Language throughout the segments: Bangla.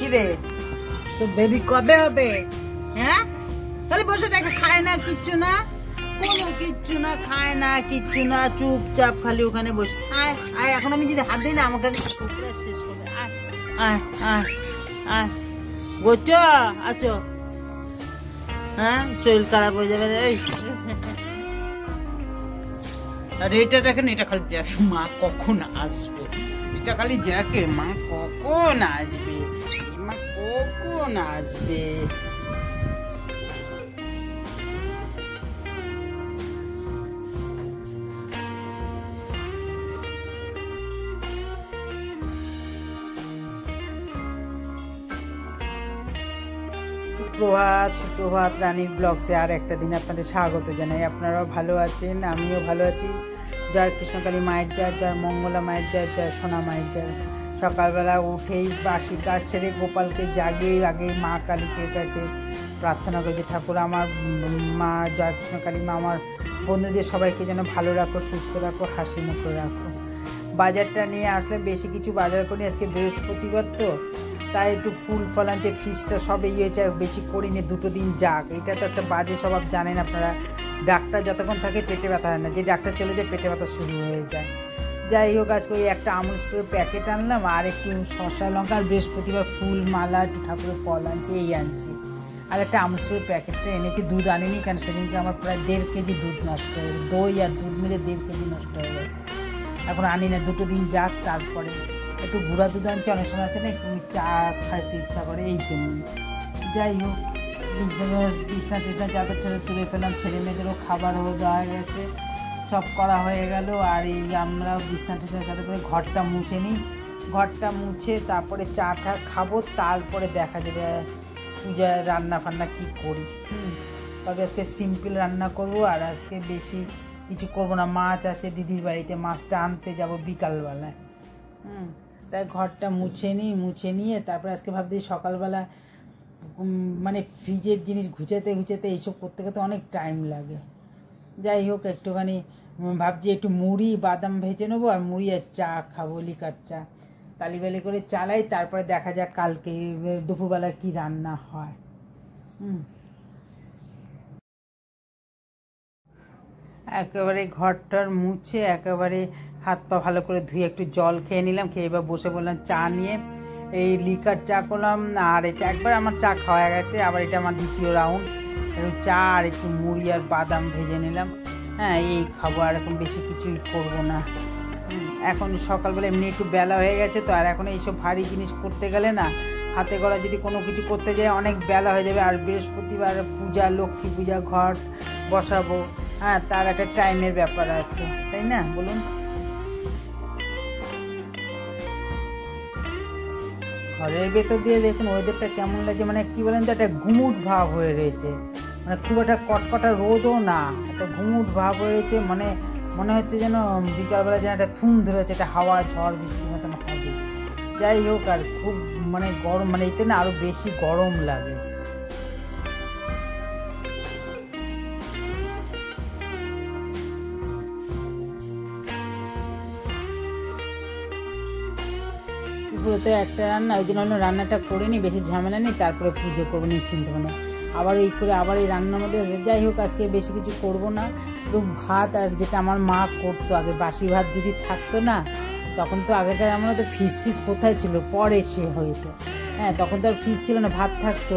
কি রে তো বেবি কবে হবে? হ্যাঁ খালি বসে দেখে, খায় না কিচ্ছু না, কোনো কিচ্ছু না, খায় না কিচ্ছু না, চুপচাপ খালি ওখানে বসে। আয় আয়, এখন আমি যদি হাত দিই না আমাকে শেষ করবে। আয় আয় আয় আয়, গোচো আছো? হ্যাঁ শরীর খারাপ হয়ে যাবে। এই আর এটা দেখেন, এটা খালি দেখ মা কখন আসবে, এটা খালি দেখে মা কখন আসবে, মা কখন আসবে। সুপ্রভাত, সুপ্রভাত রানীর ব্লগসে আর একটা দিন আপনাদের স্বাগত জানাই। আপনারাও ভালো আছেন, আমিও ভালো আছি। জয় কৃষ্ণকালী মায়ের জয়, জয় মঙ্গলা মায়ের জয়, জয় সোনা মায়ের জয়। সকালবেলা উঠেই বাসি কাজ ছেড়ে গোপালকে জাগিয়ে আগে মা কালীকে কাছে প্রার্থনা করেছি, ঠাকুর আমার মা জয় কৃষ্ণকালী মা আমার বন্ধুদের সবাইকে যেন ভালো রাখো, সুস্থ রাখো, হাসি মুখে রাখো। বাজারটা নিয়ে আসলে বেশি কিছু বাজার করি, আজকে বৃহস্পতিবার তো তাই একটু ফুল ফল আনছে, ফ্রিজটা সব এই হয়েছে, বেশি করিনি, 2 দিন যাক। এটা তো একটা বাজে স্বভাব জানেন আপনারা, ডাক্তার যতক্ষণ থাকে পেটে ব্যথা হয় না, যে ডাক্তার চলে যায় পেটে ব্যথা শুরু হয়ে যায়। যাই হোক আজকে ওই একটা আমুল স্প্রে প্যাকেট আনলাম আর একটু শসা লঙ্কা, আর বৃহস্পতিবার ফুল মালা একটু ঠাকুরের ফল আনছি, এই আনছি। আর একটা আমুল স্প্রে প্যাকেটটা এনেছি, দুধ আনিনি কেন সেদিনকে আমার প্রায় 1.5 কেজি দুধ নষ্ট হয়ে গেছে, দই আর দুধ মিলে 1.5 কেজি নষ্ট হয়ে গেছে। এখন আনি না, 2 দিন যাক তারপরে। একটু গুঁড়া দুধ আনছি, অনেক সময় আছে না একটু চা খাইতে ইচ্ছা করে, এই জন্য। যাই হোক বিছনা টিছনা চাদর টাদর তুলে ফেলাম, ছেলে মেয়েদেরও খাবারও দেওয়া গেছে, সব করা হয়ে গেল। আর এই আমরা বিছনা টিছনা চাদর করে ঘরটা মুছে নিই, ঘরটা মুছে তারপরে চা টা খাবো, তারপরে দেখা যাবে পূজা রান্না ফান্না কী করি। তবে আজকে সিম্পল রান্না করব, আর আজকে বেশি কিছু করবো না। মাছ আছে দিদির বাড়িতে, মাছটা আনতে যাব বিকালবেলায়। তাই ঘরটা মুছে নিই, মুছে নিয়ে তারপরে আজকে ভাবছি সকালবেলা মানে ফ্রিজের জিনিস গুছাতে গুছাতে এইসব করতে করতে অনেক টাইম লাগে। যাই হোক একটুখানি ভাবছি একটু মুড়ি বাদাম ভেজে নেবো, আর মুড়ি আর চা খাবো, লিকার চা তালিবালি করে চালাই, তারপরে দেখা যাক কালকে দুপুরবেলা কি রান্না হয়। একেবারে ঘরটার মুছে একেবারে হাত পা ভালো করে ধুয়ে একটু জল খেয়ে নিলাম, খেয়ে এবার বসে বললাম চা নিয়ে, এই লিকার চা করলাম। আর এটা একবার আমার চা খাওয়া গেছে, আবার এটা আমার দ্বিতীয় রাউন্ড। একটু চা আর একটু মুড়ি আর বাদাম ভেজে নিলাম, হ্যাঁ এই খাবো, আর এখন বেশি কিছুই করবো না। এখন সকালবেলা এমনি একটু বেলা হয়ে গেছে তো, আর এখন এইসব ভারী জিনিস করতে গেলে না, হাতে গড়া যদি কোনো কিছু করতে যায় অনেক বেলা হয়ে যাবে। আর বৃহস্পতিবার পূজা, লক্ষ্মী পূজা, ঘর বসাবো, হ্যাঁ তার একটা টাইমের ব্যাপার আছে, তাই না বলুন? ঘরের ভেতর দিয়ে দেখুন ওয়েদারটা কেমন লাগছে, মানে কি বলেন তো, একটা ঘুমুট ভাব হয়ে রয়েছে, মানে খুব একটা কটকটা রোদও না, একটা ঘুমুট ভাব হয়ে রয়েছে, মানে মনে হচ্ছে যেন বিকালবেলা যেন একটা থুম ধরেছে, একটা হাওয়া ঝড় বৃষ্টির মতন হবে। যাই হোক আর খুব মানে গরম, মানে এতে না আরো বেশি গরম লাগে। দুপুরে তো একটা রান্না, ওই জন্য রান্নাটা করে নিই, বেশি ঝামেলা নেই, তারপরে পুজো করবো নিশ্চিন্ত মানে। আবার এই করে আবার এই রান্নার মধ্যে, যাই হোক আজকে বেশি কিছু করবো না, একটু ভাত, আর যেটা আমার মা করতো আগে বাসি ভাত যদি থাকতো না, তখন তো আগেকার আমরা তো ফ্রিজ টিজ কোথায় ছিল, পরে সে হয়েছে, হ্যাঁ তখন তো আর ফ্রিজ ছিল না, ভাত থাকতো,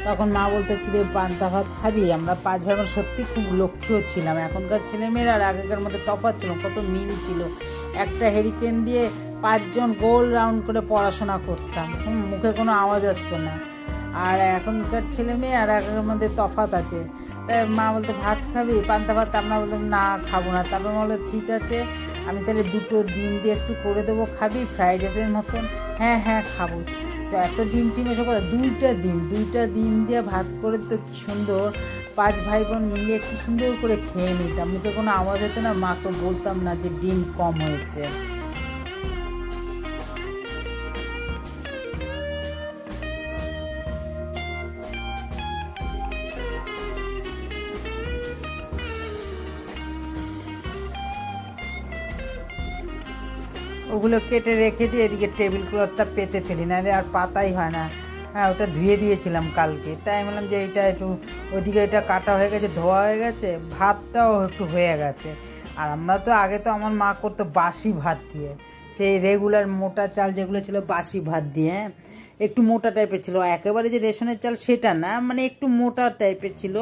তখন মা বলতো কিরে পান্তা ভাত খাবি। আমরা 5 ভাই বোন সত্যি খুব লক্ষ্মীও ছিলাম, এখনকার ছেলেমেয়েরা আর আগেকার মধ্যে তফাৎ ছিল, কত মিল ছিল। একটা হেরিকেন দিয়ে 5 জন গোল রাউন্ড করে পড়াশোনা করতাম, মুখে কোনো আওয়াজ আসতো না। আর এখনকার ছেলে মেয়ে আর আগের মধ্যে তফাৎ আছে। তাই মা বলতো ভাত খাবি, পান্তা ভাত, আমরা বলতাম না খাবো না। তারপর বললো ঠিক আছে আমি তাহলে 2টো ডিম দিয়ে একটু করে দেবো, খাবি ফ্রাইড রাইসের মতন? হ্যাঁ হ্যাঁ খাবো। এত ডিম টিম এসব কথা, 2টা ডিম দিয়ে ভাত করে তো কি সুন্দর 5 ভাই বোন মিলে একটু সুন্দর করে খেয়ে নিতাম, মুখে কোনো আওয়াজ হতো না, মাকে বলতাম না যে ডিম কম হয়েছে। ওগুলো কেটে রেখে দিয়ে এদিকে টেবিল ক্লথটা পেতে ফেলি, নাহলে আর পাতাই হয় না। হ্যাঁ, ওটা ধুয়ে দিয়েছিলাম কালকে, তাই আমি বললাম যে এটা একটু ওইদিকে এটা কাটা হয়ে গেছে, ধোয়া হয়ে গেছে, ভাতটাও একটু হয়ে গেছে। আর আমরা তো আগে তো আমার মা করতো বাসি ভাত দিয়ে, সেই রেগুলার মোটা চাল যেগুলো ছিল বাসি ভাত দিয়ে, হ্যাঁ একটু মোটা টাইপের ছিল, একেবারে যে রেশনের চাল সেটা না, মানে একটু মোটা টাইপের ছিল।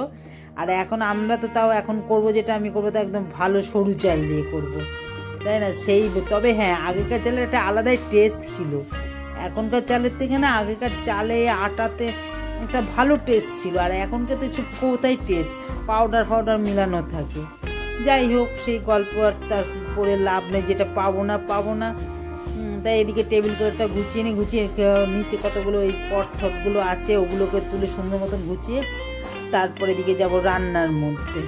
আর এখন আমরা তো তাও এখন করব, যেটা আমি করবো তো একদম ভালো সরু চাল দিয়ে করব, তাই না? সেই তবে হ্যাঁ, আগেকার চালের একটা আলাদাই টেস্ট ছিল, এখনকার চালের থেকে না আগেকার চালে আটাতে একটা ভালো টেস্ট ছিল। আর এখনকার তো সব কোথায় টেস্ট, পাউডার মিলানো থাকে। যাই হোক, সেই গল্প আর তার পরে লাভ নেই, যেটা পাবো না। তাই এদিকে টেবিল ক্লথটা গুছিয়ে নিচে কতগুলো এই পটগুলো আছে ওগুলোকে তুলে সুন্দর মতন গুছিয়ে তারপরে এদিকে যাব রান্নার মধ্যে।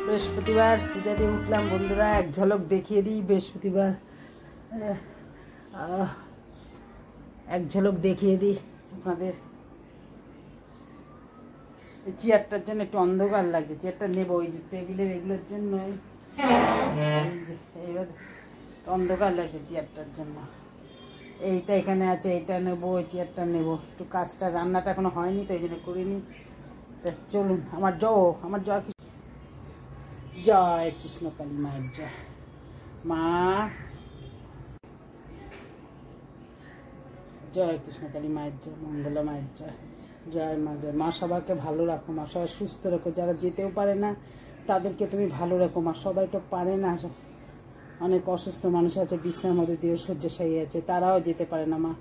বৃহস্পতিবার পূজা দিয়ে উঠলাম বন্ধুরা, এক ঝলক দেখিয়ে দিই বৃহস্পতিবার, এক ঝলক দেখিয়ে দিই আপনাদের। এই চেয়ারটার জন্য একটু অন্ধকার লাগছে, চেয়ারটা নেবো ওই যে টেবিলের এগুলোর জন্য, এইবার অন্ধকার লাগছে চেয়ারটার জন্য। এইটা এখানে আছে, এইটা নেবো, ওই চেয়ারটা নেবো, একটু কাজটা রান্নাটা এখনো হয়নি তো এই জন্য করিনি। চলুন, আমার জয় কৃষ্ণ কালী মায়ের জয়। মা জয় কৃষ্ণ কালী মায়ের জয়, মঙ্গলা মায়ের জয়, জয় মা, জয় মা। সবাইকে ভালো রাখো মা, সবাই সুস্থ রাখো, যারা যেতেও পারে না তাদেরকে তুমি ভালো রাখো মা। সবাই তো পারে না, অনেক অসুস্থ মানুষ আছে বিছনার মধ্যে দিয়ে শয্যাশায়ী আছে, তারাও যেতে পারে না মা,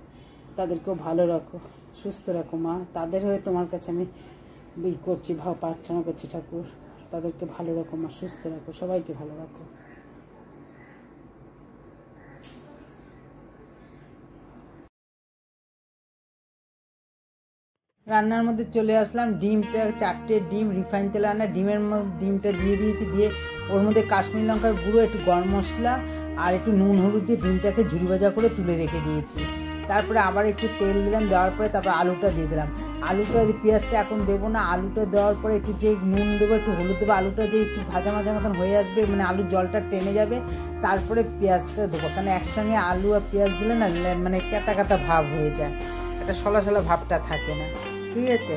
তাদেরকেও ভালো রাখো, সুস্থ রাখো মা। তাদের হয়ে তোমার কাছে আমি করছি, প্রার্থনা করছি ঠাকুর, তাদেরকে ভালো রাখো মা, সুস্থ রাখো, সবাইকে ভালো রাখো। রান্নার মধ্যে চলে আসলাম, ডিমটা 4টে ডিম রিফাইন তেলে আনা, ডিমটা দিয়ে দিয়েছি, দিয়ে ওর মধ্যে কাশ্মীরি লঙ্কার গুঁড়ো, একটু গরম মশলা আর একটু নুন হলুদ দিয়ে ডিমটাকে ঝুরি ভাজা করে তুলে রেখে দিয়েছি। তারপরে আবার একটু তেল দিলাম, দেওয়ার পরে তারপরে আলুটা দিয়ে দিলাম। আলুটা পেঁয়াজটা এখন দেবো না, আলুটা দেওয়ার পরে একটু যে নুন দেবো, একটু হলুদ দেবো, আলুটা যে একটু ভাজা মতন হয়ে আসবে, মানে আলুর জলটা টেনে যাবে, তারপরে পেঁয়াজটা দেবো। কারণ একসঙ্গে আলু আর পেঁয়াজ দিলে না মানে কাঁটা ভাব হয়ে যায়, একটা সলা ভাবটা থাকে না, ঠিক আছে?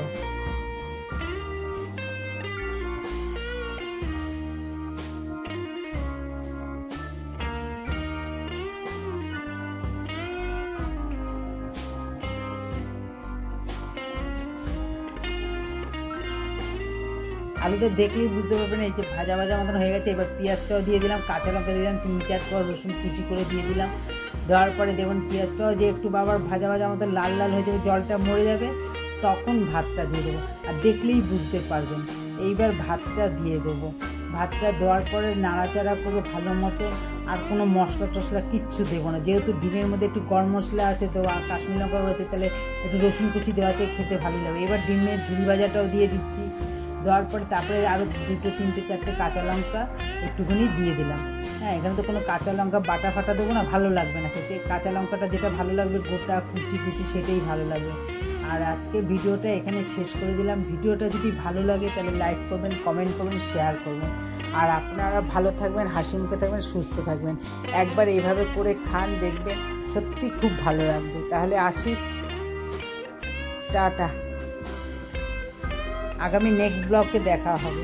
আলুটা দেখলেই বুঝতে পারবেন এই যে ভাজা মতন হয়ে গেছে। এবার পেঁয়াজটাও দিয়ে দিলাম, কাঁচা লঙ্কা দিয়ে দিলাম, 3-4 কোয়া রসুন কুচি করে দিয়ে দিলাম। দেওয়ার পরে দেখুন পেঁয়াজটাও যে একটু বাবার ভাজা মতন লাল হয়ে যাবে, জলটা মরে যাবে, তখন ভাতটা দিয়ে দেবো। আর দেখলেই বুঝতে পারবেন। এইবার ভাতটা দিয়ে দেবো, ভাতটা দেওয়ার পরে নাড়াচাড়া করবো ভালো মতো। আর কোনো মশলা টশলা কিচ্ছু দেবো না, যেহেতু ডিমের মধ্যে একটু গরম মশলা আছে তো, আর কাশ্মীরি লঙ্কা রয়েছে, তাহলে একটু রসুন কুচি দেওয়া আছে, খেতে ভালো লাগবে। এবার ডিমের ঝুরি ভাজাটাও দিয়ে দিচ্ছি, দেওয়ার পরে তারপরে আরও 2-3-4টে কাঁচা লঙ্কা একটুখানি দিয়ে দিলাম। হ্যাঁ, এখানে তো কোনো কাঁচা লঙ্কা বাটা দেবো না, ভালো লাগবে না খেতে। কাঁচা লঙ্কাটা যেটা ভালো লাগবে গোটা কুচি সেটাই ভালো লাগবে। আর আজকে ভিডিওটা এখানে শেষ করে দিলাম। ভিডিওটা যদি ভালো লাগে তাহলে লাইক করবেন, কমেন্ট করবেন, শেয়ার করবেন। আর আপনারা ভালো থাকবেন, হাসি মুখে থাকবেন, সুস্থ থাকবেন। একবার এইভাবে করে খান, দেখবেন সত্যি খুব ভালো লাগবে। তাহলে আসি, টাটা। আগামী নেক্সট ব্লগে দেখা হবে।